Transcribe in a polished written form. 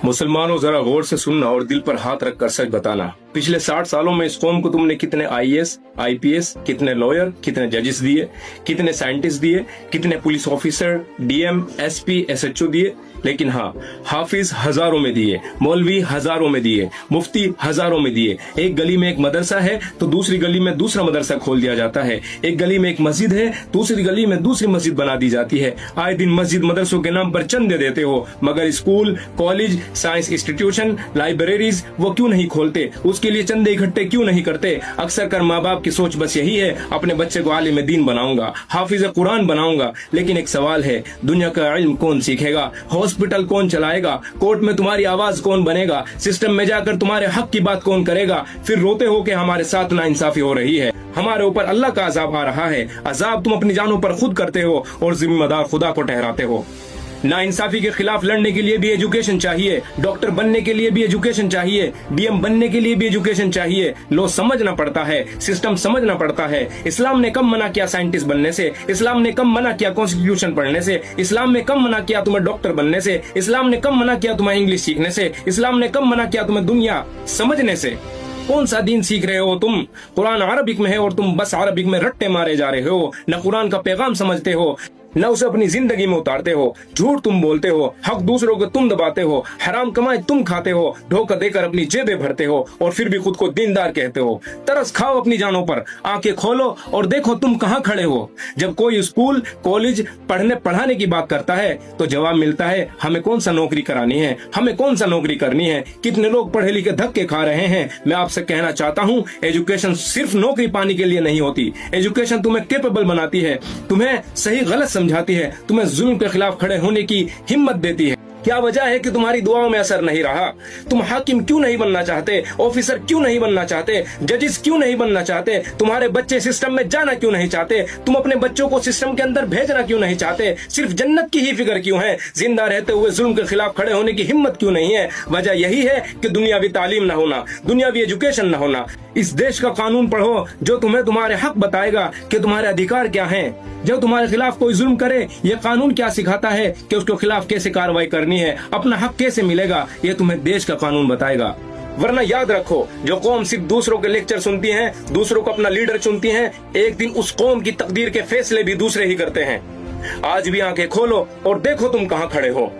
मुसलमानों जरा गौर से सुनना और दिल पर हाथ रखकर सच बताना। पिछले 60 सालों में इस कौम को तुमने कितने आईएएस, आईपीएस, कितने लॉयर, कितने जजेस दिए, कितने साइंटिस्ट दिए, कितने police officer, DM, SP, SHO दिए। लेकिन हाँ, हाफिज हजारों में दिए, मौलवी हजारों में दिए, मुफ्ती हजारों में दिए। एक गली में एक मदरसा है तो दूसरी गली में दूसरा मदरसा खोल दिया जाता है। एक गली में एक मस्जिद है, दूसरी गली में दूसरी मस्जिद बना दी जाती है। आए दिन मस्जिद मदरसों के नाम पर चंदे देते हो, मगर school, college, science institution, libraries वो क्यों नहीं खोलते? उसके लिए चंदे इकट्ठे क्यों नहीं करते? अक्सर कर माँ बाप की सोच बस यही है, अपने बच्चे को आलिम दीन बनाऊंगा, हाफिज कुरान बनाऊंगा। लेकिन एक सवाल है, दुनिया का इल्म कौन सीखेगा? हॉस्पिटल कौन चलाएगा? कोर्ट में तुम्हारी आवाज कौन बनेगा? सिस्टम में जाकर तुम्हारे हक की बात कौन करेगा? फिर रोते हो कि हमारे साथ नाइंसाफी हो रही है, हमारे ऊपर अल्लाह का अजाब आ रहा है। अजाब तुम अपनी जानों पर खुद करते हो और जिम्मेदार खुदा को ठहराते हो। नाइंसाफी के खिलाफ लड़ने के लिए भी एजुकेशन चाहिए, डॉक्टर बनने के लिए भी एजुकेशन चाहिए, डीएम बनने के लिए भी एजुकेशन चाहिए। लो समझना पड़ता है, सिस्टम समझना पड़ता है। इस्लाम ने कम मना किया साइंटिस्ट बनने से, इस्लाम ने कम मना किया कॉन्स्टिट्यूशन पढ़ने से, इस्लाम ने कम मना किया तुम्हें डॉक्टर बनने से, इस्लाम ने कम मना किया तुम्हें इंग्लिश सीखने से, इस्लाम ने कम मना किया तुम्हें दुनिया समझने से। कौन सा दीन सीख रहे हो तुम? कुरान अरबिक में है और तुम बस अरबिक में रट्टे मारे जा रहे हो। न कुरान का पैगाम समझते हो, न उसे अपनी जिंदगी में उतारते हो। झूठ तुम बोलते हो, हक दूसरों को तुम दबाते हो, हराम कमाई तुम खाते हो, धोखा देकर अपनी जेबें भरते हो और फिर भी खुद को दीनदार कहते हो। तरस खाओ अपनी जानों पर, आंखें खोलो और देखो तुम कहाँ खड़े हो। जब कोई स्कूल, कॉलेज, पढ़ाने की बात करता है तो जवाब मिलता है, हमें कौन सा नौकरी करानी है, हमें कौन सा नौकरी करनी है। कितने लोग पढ़े लिखे धक्के खा रहे हैं। मैं आपसे कहना चाहता हूँ, एजुकेशन सिर्फ नौकरी पाने के लिए नहीं होती। एजुकेशन तुम्हें कैपेबल बनाती है, तुम्हें सही गलत समझाती है, तुम्हें जुल्म के खिलाफ खड़े होने की हिम्मत देती है। क्या वजह है कि तुम्हारी दुआओं में असर नहीं रहा? तुम हाकिम क्यों नहीं बनना चाहते? ऑफिसर क्यों नहीं बनना चाहते? जजेस क्यों नहीं बनना चाहते? तुम्हारे बच्चे सिस्टम में जाना क्यों नहीं चाहते? तुम अपने बच्चों को सिस्टम के अंदर भेजना क्यों नहीं चाहते? सिर्फ जन्नत की ही फिक्र क्यों है? जिंदा रहते हुए जुल्म के खिलाफ खड़े होने की हिम्मत क्यों नहीं है? वजह यही है कि दुनियावी तालीम न होना, दुनियावी एजुकेशन न होना। इस देश का कानून पढ़ो जो तुम्हें तुम्हारे हक बताएगा कि तुम्हारे अधिकार क्या हैं। जब तुम्हारे खिलाफ कोई जुल्म करे, ये कानून क्या सिखाता है कि उसके खिलाफ कैसे कार्रवाई करनी है, अपना हक कैसे मिलेगा, ये तुम्हें देश का कानून बताएगा। वरना याद रखो, जो कौम सिर्फ दूसरों के लेक्चर सुनती है, दूसरों को अपना लीडर चुनती है, एक दिन उस कौम की तकदीर के फैसले भी दूसरे ही करते हैं। आज भी आंखें खोलो और देखो तुम कहाँ खड़े हो।